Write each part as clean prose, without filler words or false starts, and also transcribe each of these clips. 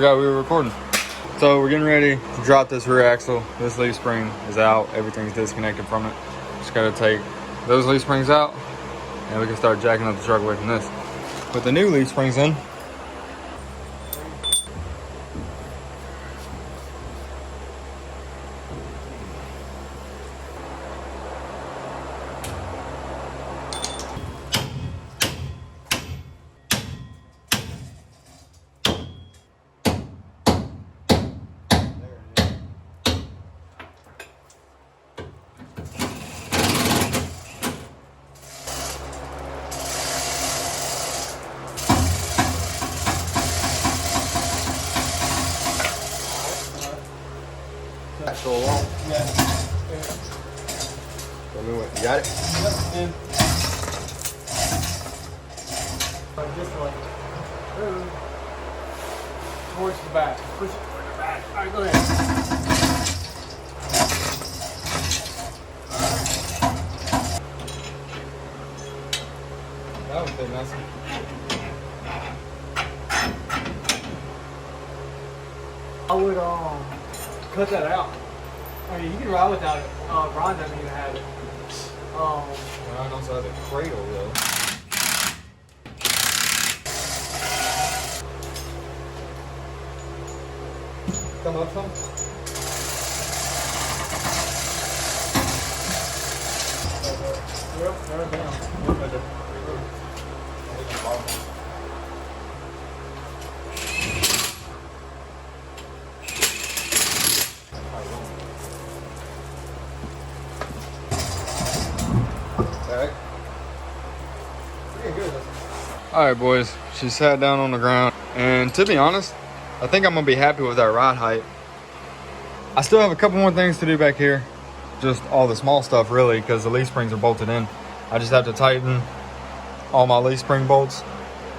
forgot we were recording. So we're getting ready to drop this rear axle. This leaf spring is out. Everything's disconnected from it. Just gotta take those leaf springs out and we can start jacking up the truck away from this. Put the new leaf springs in. So long. Yeah. You got it? Yep. And just like towards the back. Push it toward the back. All right, go ahead. That was a bit messy. I would cut that out. I mean, you can ride without it. Ron doesn't even have it. Ron also has a cradle though. Come up some. Yep, there down. Alright boys, she sat down on the ground, and to be honest, I think I'm gonna be happy with that ride height. I still have a couple more things to do back here, just all the small stuff really, because the leaf springs are bolted in. I just have to tighten all my leaf spring bolts.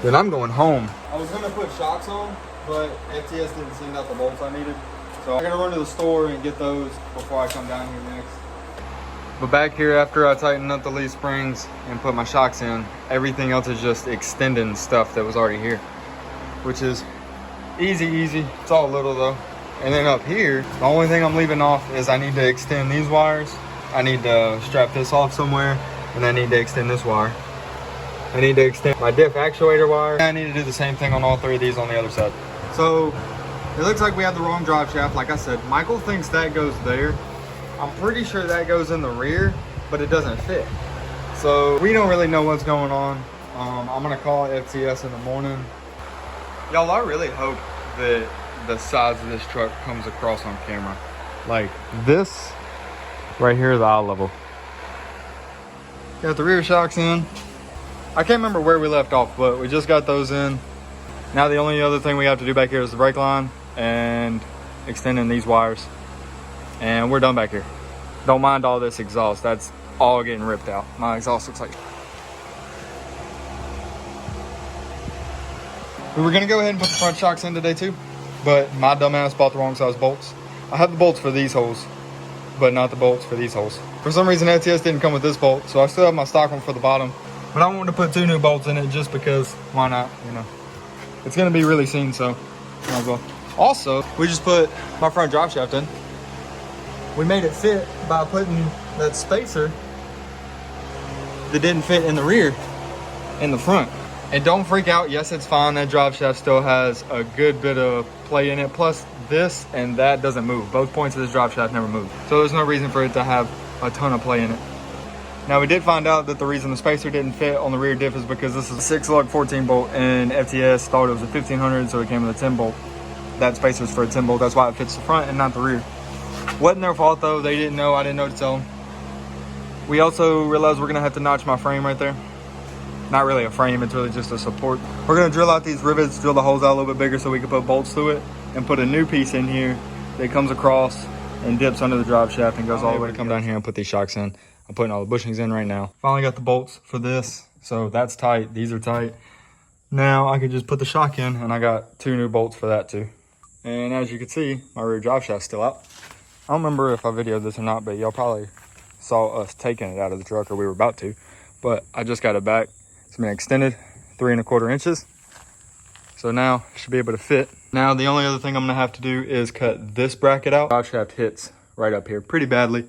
Then I'm going home. I was gonna put shocks on, but FTS didn't send out the bolts I needed. So I'm gonna run to the store and get those before I come down here next. But back here, after I tighten up the leaf springs and put my shocks in, everything else is just extending stuff that was already here, which is easy. It's all little though. And then up here, the only thing I'm leaving off is I need to extend these wires. I need to strap this off somewhere, and I need to extend this wire. I need to extend my diff actuator wire. I need to do the same thing on all three of these on the other side. So it looks like we have the wrong drive shaft. Like I said, Michael thinks that goes there. I'm pretty sure that goes in the rear, but it doesn't fit. So we don't really know what's going on. I'm gonna call FTS in the morning. Y'all, I really hope that the size of this truck comes across on camera. Like this right here is eye level. Got the rear shocks in. I can't remember where we left off, but we just got those in. Now the only other thing we have to do back here is the brake line and extending these wires. And we're done back here. Don't mind all this exhaust. That's all getting ripped out. My exhaust looks like... We were gonna go ahead and put the front shocks in today too, but my dumbass bought the wrong size bolts. I have the bolts for these holes, but not the bolts for these holes. For some reason, FTS didn't come with this bolt, so I still have my stock one for the bottom. But I wanted to put 2 new bolts in it just because, why not, you know. It's gonna be really seen, so might as well. Also, we just put my front drive shaft in. We made it fit by putting that spacer that didn't fit in the rear, in the front. And don't freak out, yes, it's fine. That drive shaft still has a good bit of play in it. Plus this and that doesn't move. Both points of this drive shaft never move. So there's no reason for it to have a ton of play in it. Now we did find out that the reason the spacer didn't fit on the rear diff is because this is a 6-lug 14 bolt and FTS thought it was a 1500, so it came with a 10 bolt. That spacer's for a 10 bolt, that's why it fits the front and not the rear. Wasn't their fault though, they didn't know, I didn't know to tell them. We also realized we're gonna have to notch my frame right there. Not really a frame, it's really just a support. We're gonna drill out these rivets, drill the holes out a little bit bigger so we can put bolts through it and put a new piece in here that comes across and dips under the drive shaft and goes all the way to come down here and put these shocks in. I'm putting all the bushings in right now. Finally got the bolts for this, so that's tight, these are tight. Now I can just put the shock in and I got 2 new bolts for that too. And as you can see, my rear drive shaft's still out. I don't remember if I videoed this or not, but y'all probably saw us taking it out of the truck, or we were about to. But I just got it back. It's been extended 3 1/4 inches. So now it should be able to fit. Now the only other thing I'm gonna have to do is cut this bracket out. Drive shaft hits right up here pretty badly.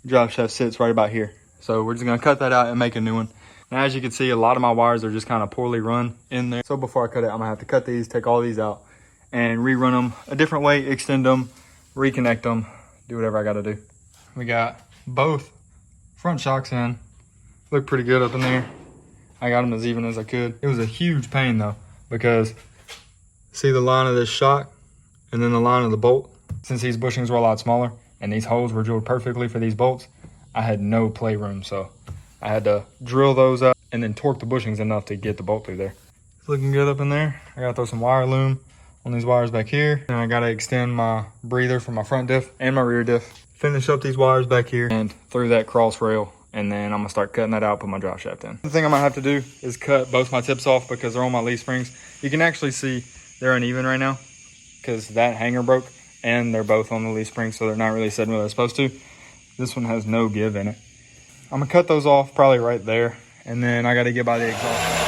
Drive shaft sits right about here. So we're just gonna cut that out and make a new one. Now as you can see, a lot of my wires are just kind of poorly run in there. So before I cut it, I'm gonna have to cut these, take all these out and rerun them a different way, extend them, reconnect them, do whatever I gotta do. We got both front shocks in. Look pretty good up in there. I got them as even as I could. It was a huge pain though, because see the line of this shock and then the line of the bolt? Since these bushings were a lot smaller and these holes were drilled perfectly for these bolts, I had no playroom. So I had to drill those up and then torque the bushings enough to get the bolt through there. It's looking good up in there. I gotta throw some wire loom on these wires back here. And I gotta extend my breather for my front diff and my rear diff. Finish up these wires back here and through that cross rail. And then I'm gonna start cutting that out, put my drive shaft in. The thing I'm gonna have to do is cut both my tips off because they're on my leaf springs. You can actually see they're uneven right now because that hanger broke and they're both on the leaf springs, so they're not really sitting where they're supposed to. This one has no give in it. I'm gonna cut those off probably right there, and then I gotta get by the exhaust.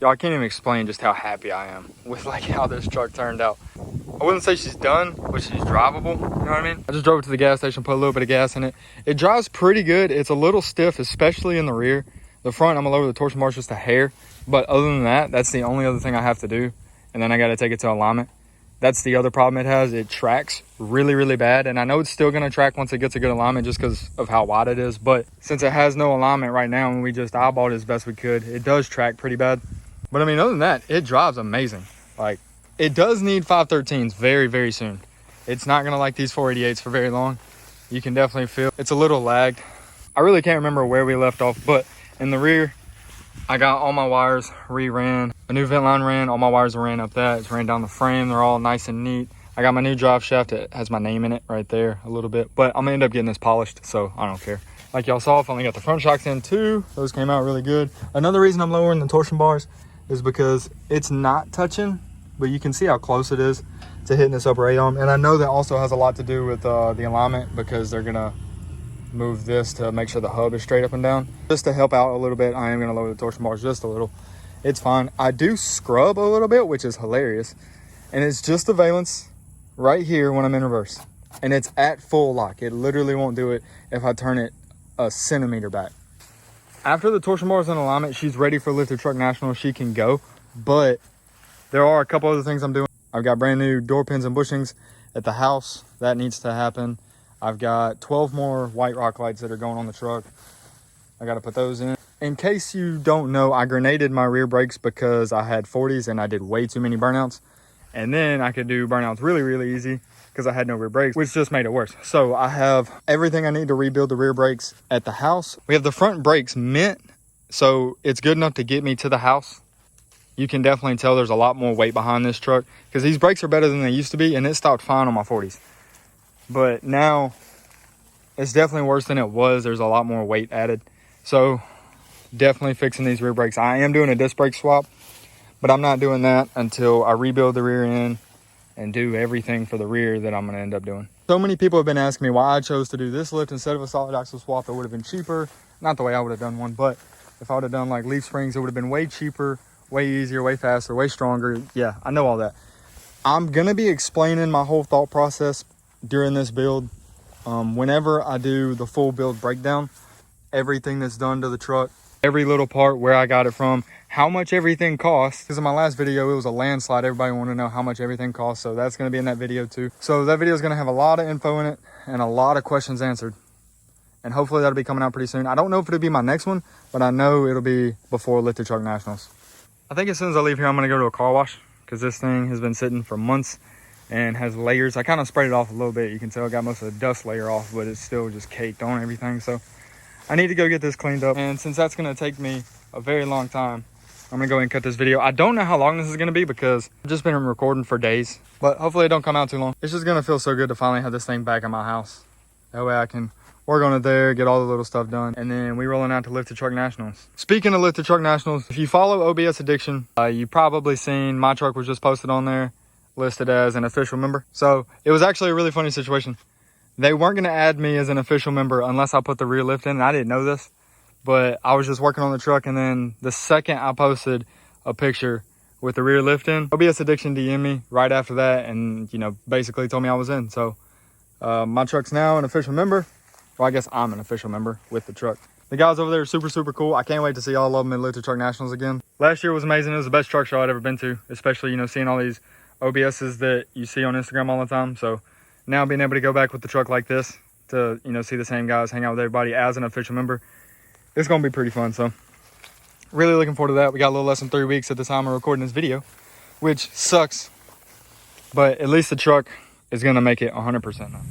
Y'all, I can't even explain just how happy I am with like how this truck turned out. I wouldn't say she's done, but she's drivable, you know what I mean? I just drove it to the gas station, put a little bit of gas in it. It drives pretty good. It's a little stiff, especially in the rear. The front, I'm gonna lower the torsion bars just a hair. But other than that, that's the only other thing I have to do. And then I gotta take it to alignment. That's the other problem it has. It tracks really, really bad. And I know it's still gonna track once it gets a good alignment just because of how wide it is. But since it has no alignment right now and we just eyeballed it as best we could, it does track pretty bad. But I mean, other than that, it drives amazing. Like, it does need 513s very, very soon. It's not gonna like these 488s for very long. You can definitely feel it's a little lagged. I really can't remember where we left off, but in the rear, I got all my wires re-ran. A new vent line ran, all my wires ran up that. It's ran down the frame, they're all nice and neat. I got my new drive shaft, it has my name in it right there a little bit, but I'm gonna end up getting this polished, so I don't care. Like y'all saw, I've only got the front shocks in too. Those came out really good. Another reason I'm lowering the torsion bars is because it's not touching, but you can see how close it is to hitting this upper A-arm. And I know that also has a lot to do with the alignment because they're gonna move this to make sure the hub is straight up and down. Just to help out a little bit, I am gonna lower the torsion bars just a little. It's fine. I do scrub a little bit, which is hilarious. And it's just the valence right here when I'm in reverse. And it's at full lock. It literally won't do it if I turn it a centimeter back. After the torsion bar is in alignment, she's ready for Lifted Truck National. She can go, but there are a couple other things I'm doing. I've got brand new door pins and bushings at the house. That needs to happen. I've got 12 more white rock lights that are going on the truck. I got to put those in. In case you don't know, I grenaded my rear brakes because I had 40s and I did way too many burnouts. And then I could do burnouts really, really easy because I had no rear brakes, which just made it worse. So I have everything I need to rebuild the rear brakes at the house. We have the front brakes mint, so it's good enough to get me to the house. You can definitely tell there's a lot more weight behind this truck because these brakes are better than they used to be, and it stopped fine on my 40s. But now it's definitely worse than it was. There's a lot more weight added. So definitely fixing these rear brakes. I am doing a disc brake swap, but I'm not doing that until I rebuild the rear end and do everything for the rear that I'm going to end up doing. So many people have been asking me why I chose to do this lift instead of a solid axle swap. It would have been cheaper. Not the way I would have done one, but if I would have done like leaf springs, it would have been way cheaper, way easier, way faster, way stronger. Yeah, I know all that. I'm going to be explaining my whole thought process during this build. Whenever I do the full build breakdown, everything that's done to the truck, every little part, where I got it from, how much everything costs. Because in my last video, it was a landslide. Everybody wanted to know how much everything costs. So that's going to be in that video too. So that video is going to have a lot of info in it and a lot of questions answered. And hopefully that'll be coming out pretty soon. I don't know if it'll be my next one, but I know it'll be before Lifted Truck Nationals. I think as soon as I leave here, I'm going to go to a car wash because this thing has been sitting for months and has layers. I kind of sprayed it off a little bit. You can tell I got most of the dust layer off, but it's still just caked on everything. So I need to go get this cleaned up. And since that's going to take me a very long time, I'm going to go ahead and cut this video. I don't know how long this is going to be because I've just been recording for days, but hopefully it don't come out too long. It's just going to feel so good to finally have this thing back in my house. That way I can work on it there, get all the little stuff done, and then we rolling out to Lifted Truck Nationals. Speaking of Lifted Truck Nationals, if you follow ObsAddiction, you probably seen my truck was just posted on there, listed as an official member. So it was actually a really funny situation. They weren't going to add me as an official member unless I put the rear lift in, and I didn't know this, but I was just working on the truck, and then the second I posted a picture with the rear lift in, ObsAddiction DM'd me right after that and, you know, basically told me I was in. So my truck's now an official member. Well, I guess I'm an official member with the truck. The guys over there are super, super cool. I can't wait to see all of them at Lifted Truck Nationals again. Last year was amazing. It was the best truck show I'd ever been to, especially, you know, seeing all these OBSs that you see on Instagram all the time. So now being able to go back with the truck like this to, you know, see the same guys, hang out with everybody as an official member, it's going to be pretty fun. So really looking forward to that. We got a little less than 3 weeks at the time of recording this video, which sucks, but at least the truck is going to make it 100% now.